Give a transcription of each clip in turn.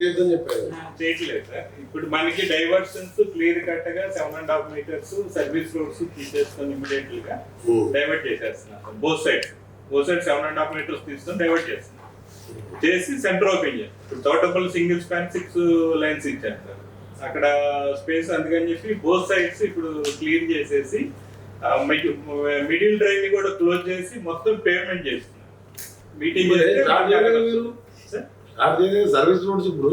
చేయట్లేదు సార్. ఇప్పుడు మనకి డైవర్షన్స్ క్లియర్ కట్ గా 7.5 meters సర్వీస్ రోడ్స్ తీసేసుకొని ఇమీడియట్ గా డైవర్ట్ చేసేస్తున్నాం సార్. బోత్ సైడ్స్ 7.5 meters తీసుకొని డైవర్ట్ చేస్తున్నాం. చేసి సెంటర్ ఓపెన్ చేస్తాం. ఇప్పుడు తోటపల్లి సింగిల్ స్పాన్ 6 lanes ఇచ్చాను సార్. అక్కడ స్పేస్ అందుకని చెప్పి బోత్ సైడ్స్ ఇప్పుడు క్లియర్ చేసేసి మిడిల్ డ్రైవ్ ని కూడా క్లోజ్ చేసి మొత్తం పేమెంట్ చేస్తున్నాం. మీటింగ్ సర్వీస్ రోడ్స్ ఇప్పుడు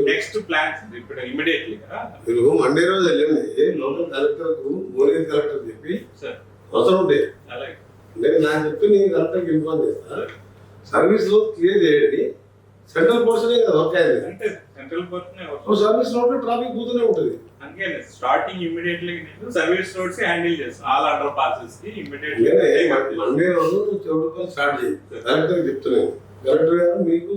నెక్స్ట్ ప్లాన్స్ ఇప్పుడు ఇమిడియట్లీ మీరు మండే రోజు వెళ్ళండి. లోకల్ కలెక్టర్ కు భువనగిరి కలెక్టర్ చెప్పి అవసరం ఉంటే నేను నాకు చెప్పి నేను కలెక్టర్కి ఇన్ఫార్మ్ చేస్తా. సర్వీస్ రోడ్ క్లియర్ చేయండి. సెంట్రల్ పోర్షనే కదా వర్క్ అయ్యేది. అంటే central portion service road traffic పోతూనే ఉంటుంది. అందుకే స్టార్టింగ్ ఇమిడియట్లీ నేను సర్వీస్ రోడ్స్ హ్యాండిల్ చేస్తాను. ఆల్ అండర్ పాసెస్ కి ఇమిడియట్లీ మండే రోజు చెవుడుకొని స్టార్ట్ చేయి. కలెక్టర్ చెప్తున్నాను, కలెక్టర్ గారు మీకు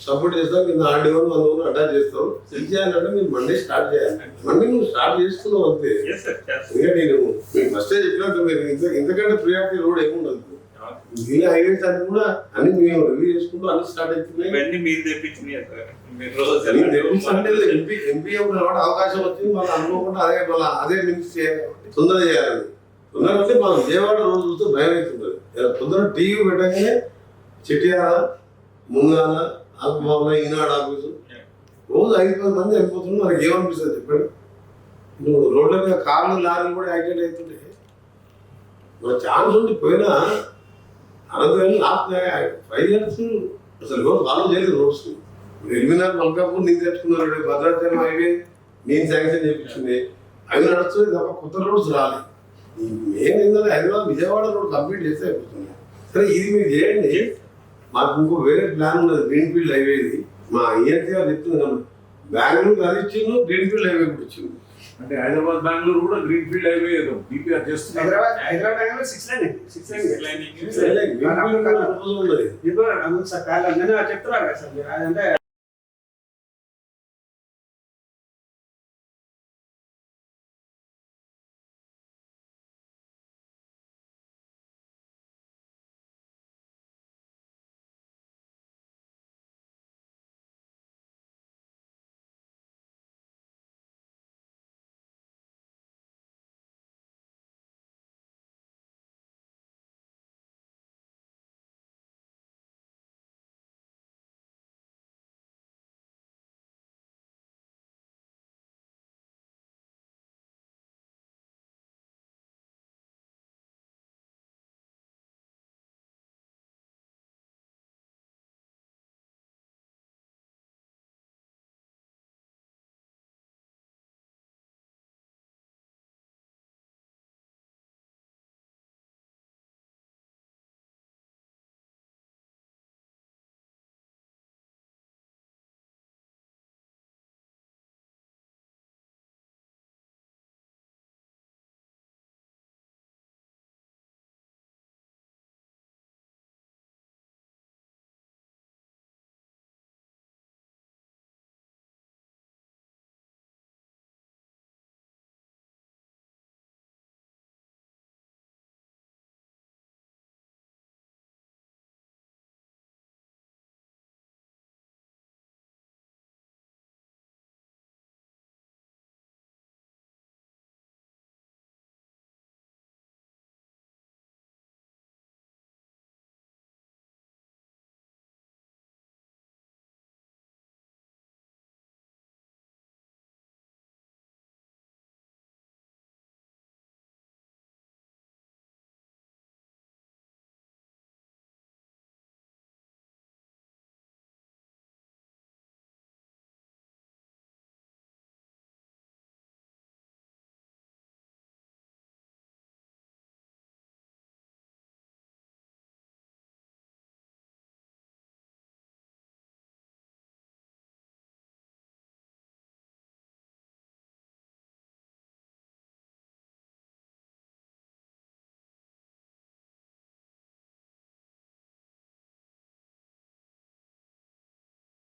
సపోర్ట్ చేస్తాం, కింద ఆర్డీఓ 1 hour అటాచ్ చేస్తాం. ఇది చేయాలంటే మీరు మండే స్టార్ట్ చేయాలి. మండే నువ్వు స్టార్ట్ చేసుకున్నావు అంతే. ఇంకా నేను మీకు ఫస్టే చెప్పినట్టు మీరు ఇంతకంటే ప్రియారిటీ రోడ్ ఏముండదు. దీని హైవేస్ అన్ని కూడా అన్ని మేము రివ్యూ చేసుకుంటూ అన్ని స్టార్ట్ అవుతున్నాయి. మీరు తెప్పించినాయి ఎంపీ కాబట్టి అవకాశం వచ్చింది. వాళ్ళు అనుకోకుండా అదే మినిట్స్ చేయాలి, తొందర చేయాలని. తొందర అంటే మనం విజయవాడ రోజు చూస్తే భయం అవుతుంది. తొందర టీవీ పెట్టగానే చిట్యాల ముంగాల ఆకుబాబుల ఈనాడు ఆఫీసు రోజు 5-10 మంది అయిపోతుంది. మనకి ఏమనిపిస్తుంది చెప్పండి. నువ్వు రోడ్ల మీద కార్లు లారీలు కూడా యాక్సిడెంట్ అవుతుంటే మన ఛాన్స్ ఉండి పోయినా అనంతరం లాస్ట్ 5 years అసలు రోజు ఫాలో చేయలేదు. రోడ్స్ ఎలిమినార్ మల్కాపూర్ నేను తెచ్చుకున్నాడు, భద్రాచలం హైవే నేను శాంక్షన్ చేయించింది. అవి నడుస్తుంది తప్ప కొత్త రోడ్స్ రాలేదు. మెయిన్ ఏంటంటే హైదరాబాద్ విజయవాడ రోడ్ కంప్లీట్ చేస్తే అయిపోతుంది. సరే ఇది మీరు చేయండి. మాకు ఇంకో వేరే ప్లాన్ ఉన్నది, గ్రీన్ఫీల్డ్ హైవేది. మా ఈఎన్సీ గారు చెప్తుంది, బెంగళూరు అది ఇచ్చిండు, గ్రీన్ఫీల్డ్ హైవే కూడా ఇచ్చింది. అంటే హైదరాబాద్ బెంగళూరు కూడా గ్రీన్ఫీల్డ్ హైవే ఏదో డిపిఆర్ చేస్తున్నారు. హైదరాబాద్ 6 lane చెప్తున్నారు కదా సార్.